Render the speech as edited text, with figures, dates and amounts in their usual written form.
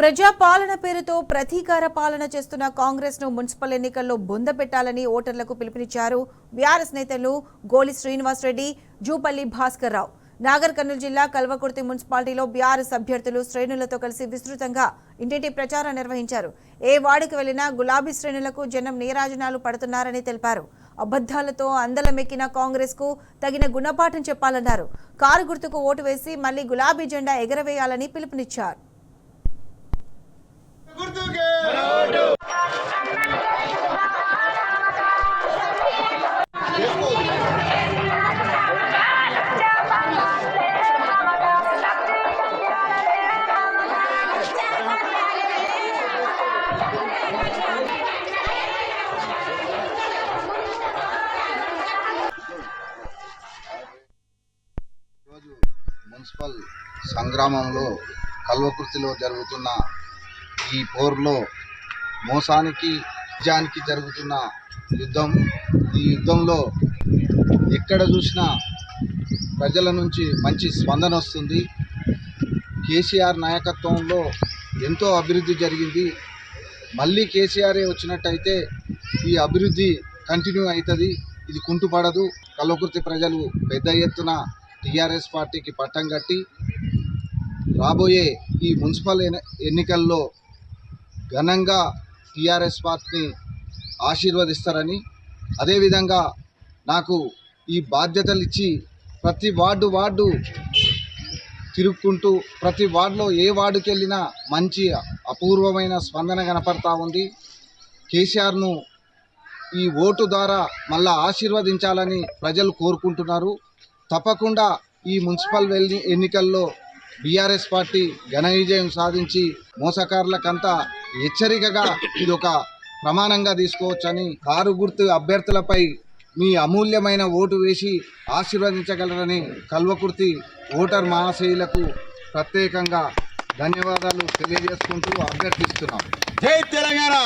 ప్రజాపాలన పేరుతో ప్రతీకార పాలన చేస్తున్న కాంగ్రెస్ ను మున్సిపల్ ఎన్నికల్లో బొందపెట్టాలని ఓటర్లకు పిలుపునిచ్చారు బీఆర్ఎస్ నేతలు గోలి శ్రీనివాస్ రెడ్డి, జూపల్లి భాస్కర్ రావు. నాగర్ కర్నూలు జిల్లా కల్వకుర్తి మున్సిపాలిటీలో బీఆర్ఎస్ అభ్యర్థులు శ్రేణులతో కలిసి విస్తృతంగా ఇంటింటి ప్రచారం నిర్వహించారు. ఏ వార్డుకు వెళ్లినా గులాబీ శ్రేణులకు జనం నీరాజనాలు పడుతున్నారని తెలిపారు. అబద్ధాలతో అందలమెక్కిన కాంగ్రెస్ కు తగిన గుణపాఠం చెప్పాలన్నారు. కారు గుర్తుకు ఓటు వేసి మళ్లీ గులాబీ జెండా ఎగరవేయాలని పిలుపునిచ్చారు. మున్సిపల్ సంగ్రామంలో కల్వకుర్తిలో జరుగుతున్న ఈ పోర్లో మోసానికి నిజానికి జరుగుతున్న యుద్ధం. ఈ యుద్ధంలో ఎక్కడ చూసినా ప్రజల నుంచి మంచి స్పందన వస్తుంది. కేసీఆర్ నాయకత్వంలో ఎంతో అభివృద్ధి జరిగింది. మళ్ళీ కేసీఆరే వచ్చినట్టయితే ఈ అభివృద్ధి కంటిన్యూ అవుతుంది, ఇది కుంటుపడదు. కల్వకుర్తి ప్రజలు పెద్ద ఎత్తున టీఆర్ఎస్ పార్టీకి పట్టం కట్టి రాబోయే ఈ మున్సిపల్ ఎన్నికల్లో ఘనంగా టీఆర్ఎస్ పార్టీని ఆశీర్వదిస్తారని, అదేవిధంగా నాకు ఈ బాధ్యతలు ఇచ్చి ప్రతి వార్డు తిరుగుకుంటూ ప్రతి వార్డులో ఏ వార్డుకి వెళ్ళినా మంచి అపూర్వమైన స్పందన కనపడతా ఉంది. కేసీఆర్ను ఈ ఓటు ద్వారా మళ్ళా ఆశీర్వదించాలని ప్రజలు కోరుకుంటున్నారు. తప్పకుండా ఈ మున్సిపల్ ఎన్నికల్లో బీఆర్ఎస్ పార్టీ ఘన విజయం సాధించి మోసకారులకంతా హెచ్చరికగా ఇది ఒక ప్రమాణంగా తీసుకోవచ్చని, కారు గుర్తు అభ్యర్థులపై మీ అమూల్యమైన ఓటు వేసి ఆశీర్వదించగలరని కల్వకుర్తి ఓటర్ మహాశయులకు ప్రత్యేకంగా ధన్యవాదాలు తెలియజేసుకుంటూ అభ్యర్థిస్తున్నాం. జై తెలంగాణ.